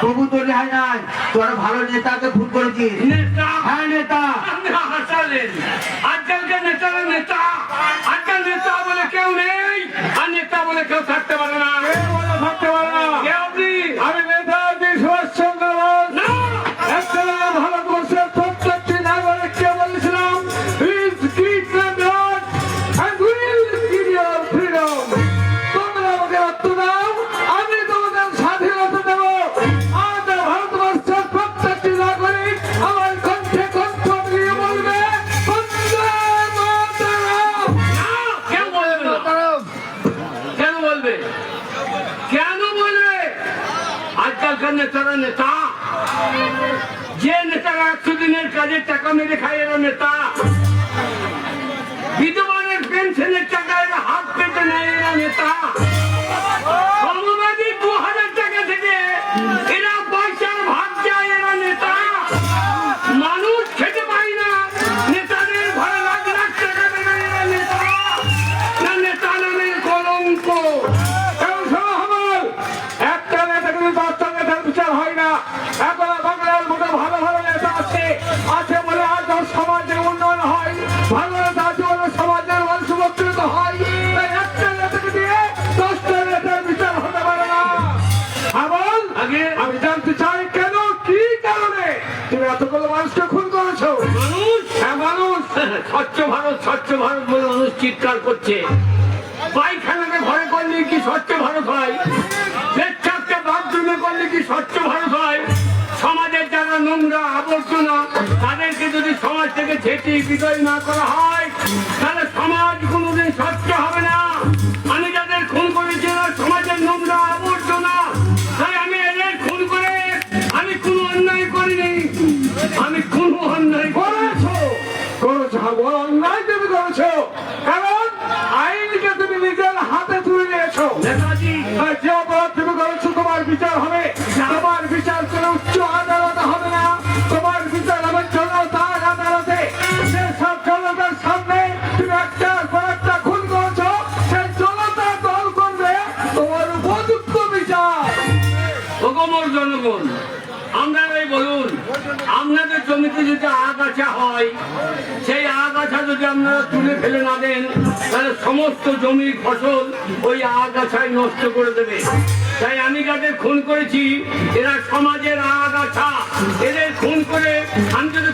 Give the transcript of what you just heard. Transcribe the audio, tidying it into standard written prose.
তবু তোর রেহাই নাই। তোরা ভালো নেতাকে খুন করেছিস। নেতা? হ্যাঁ নেতা। হাসালেন আজকালকার নেতারা নেতা, আজকাল নেতা বলে কেউ নেই, আর নেতা বলে কেউ থাকতে পারে না। থাকতে পারে না। কে আপনি? আমি নেতাজি সুভাষচন্দ্র বোস। না, একটা ভারতবর্ষের প্রত্যেকটি নাগরিককে বলেছিলাম, please keep the blood and we'll give you freedom. তোমরা আমাকে রক্ত দাও, আমি তোমাদের স্বাধীনতা দেব। আজ ভারতবর্ষের প্রত্যেকটি নাগরিক আমার কণ্ঠে কণ্ঠ দিয়ে বলবে, বন্দে মাতরম। না, কেউ বলবে না। কেন বলবে? কেন বলবে? আজকালকার নেতারা নেতা, যে নেতারা 100 দিনের কাজের টাকা মেরে খায় এরা নেতা, বিধবাদের পেনশনের টাকা এরা হাত পেতে নেয় এরা নেতা, শ্রমবাদী 2000 টাকা থেকে এরা পয়সার ভাগ যায় এরা নেতা, মানুষ খেতে পায় না নেতাদের ঘরে লাখ লাখ টাকা দেবে এরা নেতা, না নেতা নামের কলঙ্ক। এবং শোনো হামাল, একটা নেতা কিন্তু 10টা নেতার বিচার হয় না। এখন বাংলার মতো ভালো ভালো নেতা আছে, আছে বলে আজ ওর সমাজের উন্নয়ন হয়। ভালো নেতা আছে বলে সমাজের মানুষ উপকৃত হয়। তাই একটা নেতাকে দিয়ে 10টা নেতার বিচার হতে পারে না। হামাল, আগে আমি জানতে চাই কেন, কি কারণে তুমি এতগুলো মানুষকে খুন করেছো? মানুষ, হ্যাঁ মানুষ। স্বচ্ছ ভারত স্বচ্ছ ভারত বলে মানুষ চিৎকার করছে। পায়খানাকে ঘরে করলে কি স্বচ্ছ ভারত হয়? পেচ্ছাপটা বাথরুমে করলে কি স্বচ্ছ ভারত হয়? সমাজের যারা নোংরা আবর্জনা তাদেরকে যদি সমাজ থেকে ছেঁটে বিদায় না করা হয় তাহলে সমাজ কোনোদিন স্বচ্ছ হবে না। আমি যাদের খুন করেছি এরা সমাজের নোংরা আবর্জনা, তাই আমি এদের খুন করে আমি কোনো অন্যায় করিনি, আমি কোনো অন্যায় করেছো, করেছো বড় অন্যায় তুমি করেছো। কারণ আইনকে তুমি নিজের হাতে তুলে নিয়েছো। নেতাজি আর যে অপরাধ তুমি করেছো তোমার বিচার হবে। তোমার বিচার করে উচ্চ আদালতে হবে না, তোমার বিচার হবে জনতার আদালতে। সেসব জনতার সামনে তুমি একটার পর একটা খুন করেছো, সেই জনতা দল করবে তোমার উপযুক্ত বিচার। ভগমর জনগণ, আপনারাই বলুন, আপনাদের জমিতে যদি আগাছা হয় সেই আগাছা যদি আপনারা তুলে ফেলে না দেন তাহলে সমস্ত জমির ফসল ওই আগাছায় নষ্ট করে দেবে। তাই আমি যাদের খুন করেছি এরা সমাজের আগাছা, এদের খুন করে আমি যদি